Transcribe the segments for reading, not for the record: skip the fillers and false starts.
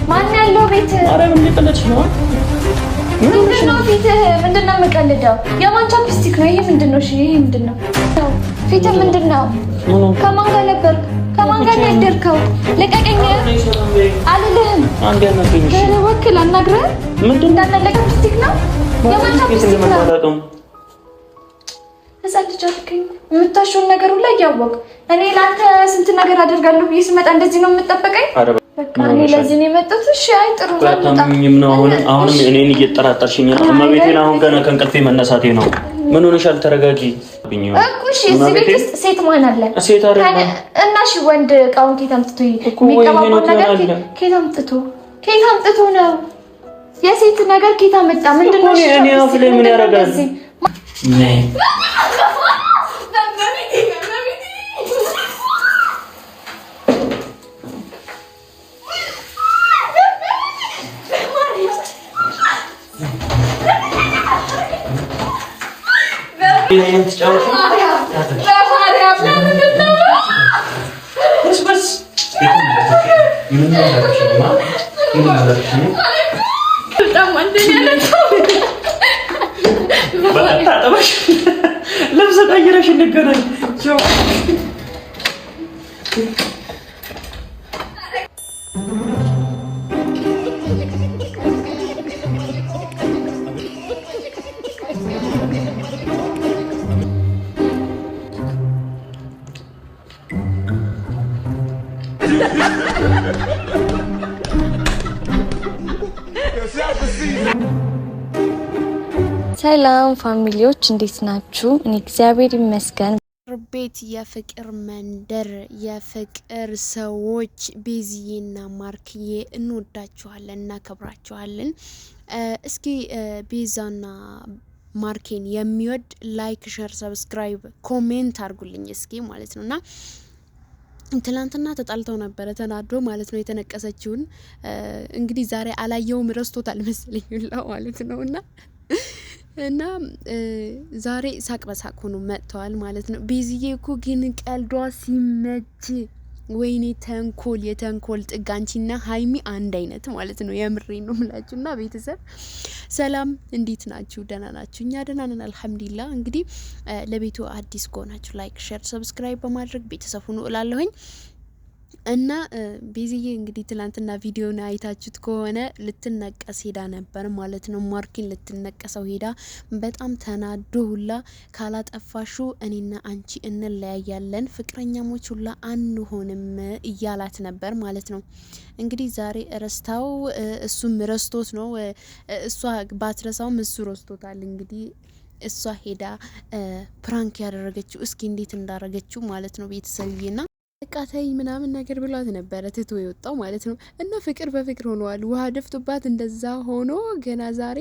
ማን ያለው ቤት? ኧረ ምን ልቀለድሽ ነው? ምንድነው ፊትህ? ምንድነው የምቀልደው? የማን ቻፕስቲክ ነው ይሄ? ምንድነው? እሺ ይሄ ምንድነው? ፊትህ ምንድነው? ከማን ጋር ነበርክ? ከማን ጋር ያደርከው? ልቀቀኝ አልልህም። አንዴ አናግረኝ። ወክል አናግረህ ምንድነው? ቻፕስቲክ ነው? የማን ቻፕስቲክ ነው? እዛ ልጅ አትከኝ። የምታሽውን ነገር ሁሉ እያወቅ እኔ ላንተ ስንት ነገር አደርጋለሁ ብዬ ስመጣ እንደዚህ ነው የምትጠብቀኝ? በቃ እኔ ለዚህ ነው የመጣሁት። እሺ አይ ጥሩ ነው። አሁንም እኔን እየጠራጠርሽኝ ነው። እመቤቴን አሁን ገና ከእንቅልፌ መነሳቴ ነው። ምን ሆነሻል? ተረጋጊ እኮ። እሺ እዚህ ቤት ውስጥ ሴት ማን አለ? ሴት አይደለም እና እሺ ወንድ እቃውን ከየት አምጥቶ የሚቀባባው ነገር ከየት አምጥቶ ነው? የሴት ነገር ከየት አመጣ? ምንድነው? እኔ አፍ ላይ ምን ያደርጋል? ልብስ ቀይረሽ እንገናኝ። ሰላም ፋሚሊዎች እንዴት ናችሁ? እኔ እግዚአብሔር ይመስገን። ቤት የፍቅር መንደር የፍቅር ሰዎች ቤዚዬና ማርክዬ እንወዳችኋለን እናከብራችኋለን። እስኪ ቤዛና ማርኬን የሚወድ ላይክ፣ ሼር፣ ሰብስክራይብ፣ ኮሜንት አድርጉልኝ እስኪ ማለት ነውና ትላንትና ተጣልተው ነበረ ተናዶ ማለት ነው የተነቀሰችውን እንግዲህ ዛሬ አላየውም ረስቶታል መሰለኝ ማለት ነውና ዛሬ ሳቅ በሳቅ ሆኖ መጥተዋል ማለት ነው። ቤዚዬ እኮ ግን ቀልዷ ሲመች ወይኔ ተንኮል የተንኮል ጥጋንቺና ሀይሚ አንድ አይነት ማለት ነው። የምሬን ነው ምላችሁና ቤተሰብ ሰላም እንዴት ናችሁ? ደህና ናችሁ? እኛ ደህና ነን አልሐምዱሊላህ። እንግዲህ ለቤቱ አዲስ ከሆናችሁ ላይክ፣ ሼር፣ ሰብስክራይብ በማድረግ ቤተሰብ ሁኑ እላለሁኝ። እና ቤዚዬ እንግዲህ ትላንትና ቪዲዮን አይታችሁት ከሆነ ልትነቀስ ሄዳ ነበር ማለት ነው። ማርኪን ልትነቀሰው ሄዳ በጣም ተናዶ ሁላ ካላጠፋሹ እኔና አንቺ እንለያያለን፣ ፍቅረኛሞች ሁላ አንሆንም እያላት ነበር ማለት ነው። እንግዲህ ዛሬ ረስታው እሱም ረስቶት ነው። እሷ ባትረሳውም እሱ ረስቶታል። እንግዲህ እሷ ሄዳ ፕራንክ ያደረገችው እስኪ እንዴት እንዳረገችው ማለት ነው ቤተሰብዬና ቃታይ ምናምን ነገር ብሏት ነበረ ትቶ የወጣው ማለት ነው። እና ፍቅር በፍቅር ሆነዋል። ውሃ ደፍቶባት እንደዛ ሆኖ ገና ዛሬ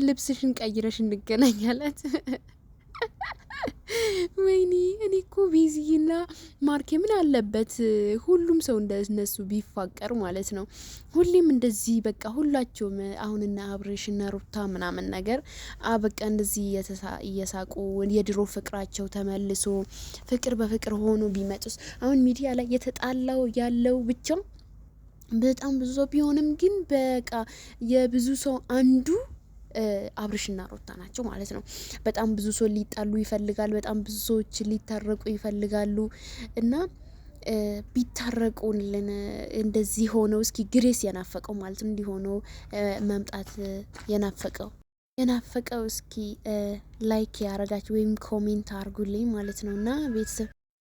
ልብስሽን ቀይረሽ እንገናኛላት። ወይኔ እኔ እኮ ቤዚና ማርኬ ምን አለበት ሁሉም ሰው እንደነሱ ቢፋቀር ማለት ነው። ሁሌም እንደዚህ በቃ ሁላቸውም አሁንና አብሬሽና ሩታ ምናምን ነገር በቃ እንደዚህ እየሳቁ የድሮ ፍቅራቸው ተመልሶ ፍቅር በፍቅር ሆኖ ቢመጡስ። አሁን ሚዲያ ላይ የተጣላው ያለው ብቻ በጣም ብዙ ሰው ቢሆንም ግን በቃ የብዙ ሰው አንዱ አብርሽና ሩታ ናቸው ማለት ነው። በጣም ብዙ ሰው ሊጣሉ ይፈልጋል። በጣም ብዙ ሰዎች ሊታረቁ ይፈልጋሉ እና ቢታረቁልን እንደዚህ ሆነው እስኪ ግሬስ የናፈቀው ማለት ነው እንዲሆነው መምጣት የናፈቀው እስኪ ላይክ ያረጋችሁ ወይም ኮሜንት አርጉልኝ ማለት ነውና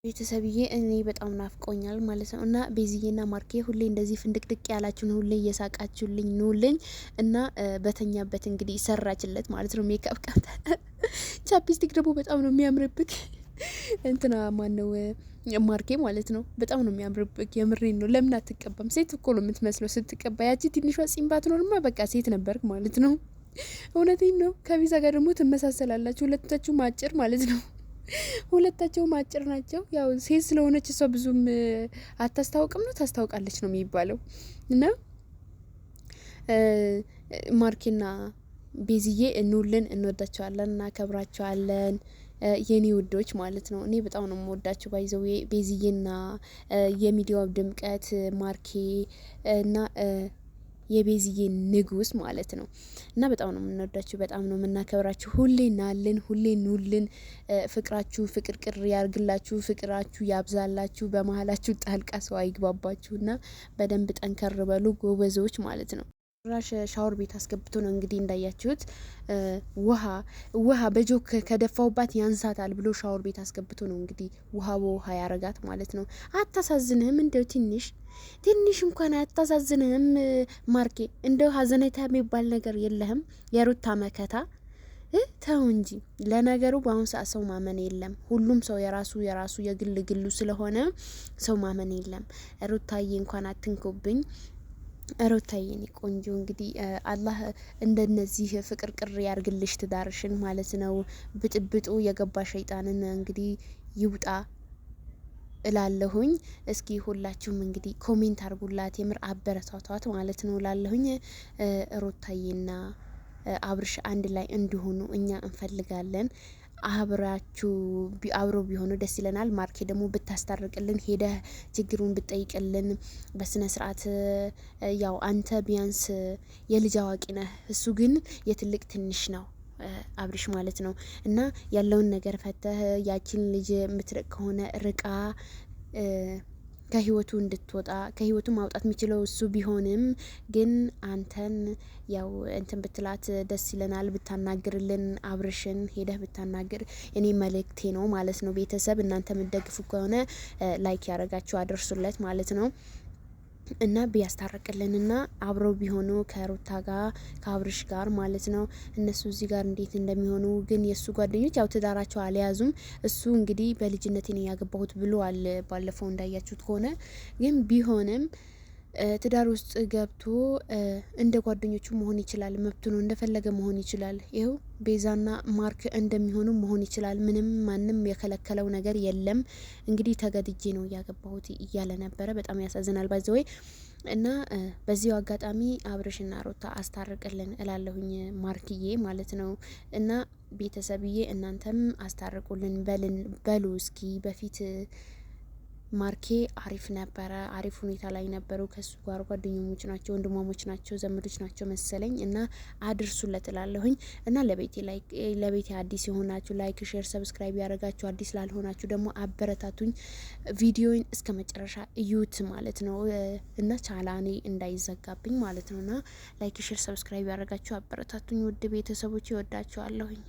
ቤተሰብዬ እኔ በጣም ናፍቆኛል ማለት ነው። እና ቤዚዬና ማርኬ ሁሌ እንደዚህ ፍንድቅድቅ ያላችሁን ሁሌ እየሳቃችሁልኝ ኑልኝ እና በተኛበት እንግዲህ ሰራችለት ማለት ነው። ሜካፕ ቀብታ ቻፕስቲክ ደግሞ በጣም ነው የሚያምርብክ። እንትና ማነው ማርኬ ማለት ነው። በጣም ነው የሚያምርብክ። የምሬን ነው። ለምን አትቀባም? ሴት እኮ ነው የምትመስለው ስትቀባ። ያቺ ትንሿ ጺም ባትኖርማ በቃ ሴት ነበርክ ማለት ነው። እውነቴን ነው። ከቤዛ ጋር ደግሞ ትመሳሰላላችሁ። ሁለታችሁ ማጭር ማለት ነው። ሁለታቸው አጭር ናቸው። ያው ሴት ስለሆነች እሷ ብዙም አታስታውቅም ነው ታስታውቃለች ነው የሚባለው። እና ማርኬና ቤዚዬ እንውልን እንወዳቸዋለን፣ እናከብራቸዋለን። የኔ ውዶች ማለት ነው። እኔ በጣም ነው የምወዳቸው ባይዘው ቤዝዬና የሚዲያው ድምቀት ማርኬ እና የቤዝዬ ንጉስ ማለት ነው። እና በጣም ነው የምንወዳችሁ፣ በጣም ነው የምናከብራችሁ። ሁሌ ናልን፣ ሁሌ ኑልን። ፍቅራችሁ ፍቅርቅር ያርግላችሁ፣ ፍቅራችሁ ያብዛላችሁ። በመሀላችሁ ጣልቃ ሰው አይግባባችሁና በደንብ ጠንከር በሉ ጎበዞች ማለት ነው። ራሽ ሻወር ቤት አስገብቶ ነው እንግዲህ እንዳያችሁት ውሃ በጆክ ከደፋውባት ያንሳታል ብሎ ሻወር ቤት አስገብቶ ነው እንግዲህ ውሃ በውሃ ያረጋት ማለት ነው። አታሳዝንህም? እንደው ትንሽ እንኳን አታሳዝንህም ማርኬ? እንደው ሀዘኔታ የሚባል ነገር የለህም? የሩታ መከታ ተው እንጂ። ለነገሩ በአሁኑ ሰዓት ሰው ማመን የለም። ሁሉም ሰው የራሱ የግል ግሉ ስለሆነ ሰው ማመን የለም። ሩታዬ እንኳን አትንኩብኝ። ሩታዬ የኔ ቆንጆ እንግዲህ አላህ እንደነዚህ ፍቅርቅር ያርግልሽ ትዳርሽን ማለት ነው። ብጥብጡ የገባ ሸይጣንን እንግዲህ ይውጣ እላለሁኝ። እስኪ ሁላችሁም እንግዲህ ኮሜንት አርጉላት፣ የምር አበረታቷት ማለት ነው እላለሁኝ። ሩታዬና አብርሽ አንድ ላይ እንዲሆኑ እኛ እንፈልጋለን። አብሮ ቢሆኑ ደስ ይለናል። ማርኬ ደግሞ ብታስታርቅልን፣ ሄደህ ችግሩን ብጠይቅልን በስነ ስርዓት። ያው አንተ ቢያንስ የልጅ አዋቂ ነህ፣ እሱ ግን የትልቅ ትንሽ ነው አብርሽ ማለት ነው። እና ያለውን ነገር ፈተህ ያችን ልጅ የምትርቅ ከሆነ ርቃ ከህይወቱ እንድትወጣ፣ ከህይወቱ ማውጣት የሚችለው እሱ ቢሆንም ግን አንተን ያው እንትን ብትላት ደስ ይለናል። ብታናግርልን አብርሽን ሄደህ ብታናግር እኔ መልእክቴ ነው ማለት ነው። ቤተሰብ እናንተ የምትደግፉ ከሆነ ላይክ ያደረጋችሁ አደርሱለት ማለት ነው። እና ቢያስታርቅልንና አብረው ቢሆኑ ከሩታ ጋር ከአብርሽ ጋር ማለት ነው። እነሱ እዚህ ጋር እንዴት እንደሚሆኑ ግን የእሱ ጓደኞች ያው ትዳራቸው አልያዙም። እሱ እንግዲህ በልጅነቴ ነው ያገባሁት ብሏል ባለፈው እንዳያችሁት ከሆነ። ግን ቢሆንም ትዳር ውስጥ ገብቶ እንደ ጓደኞቹ መሆን ይችላል። መብቱ ነው፣ እንደፈለገ መሆን ይችላል። ይኸው ቤዛና ማርክ እንደሚሆኑ መሆን ይችላል። ምንም ማንም የከለከለው ነገር የለም። እንግዲህ ተገድጄ ነው እያገባሁት እያለ ነበረ። በጣም ያሳዝናል ባይዘወይ። እና በዚሁ አጋጣሚ አብርሽና ሩታ አስታርቅልን እላለሁኝ ማርክዬ ማለት ነው። እና ቤተሰብዬ እናንተም አስታርቁልን በሉ እስኪ። በፊት ማርኬ አሪፍ ነበረ፣ አሪፍ ሁኔታ ላይ ነበሩ። ከሱ ጋር ጓደኞች ናቸው፣ ወንድማሞች ናቸው፣ ዘመዶች ናቸው መሰለኝ። እና አድርሱለት እላለሁኝ። እና ለቤቴ አዲስ የሆናችሁ ላይክ፣ ሼር፣ ሰብስክራይብ ያደረጋችሁ፣ አዲስ ላልሆናችሁ ደግሞ አበረታቱኝ። ቪዲዮን እስከ መጨረሻ እዩት ማለት ነው። እና ቻላኔ እንዳይዘጋብኝ ማለት ነው። እና ላይክ፣ ሼር፣ ሰብስክራይብ ያደረጋችሁ አበረታቱኝ። ውድ ቤተሰቦች ይወዳችኋለሁኝ።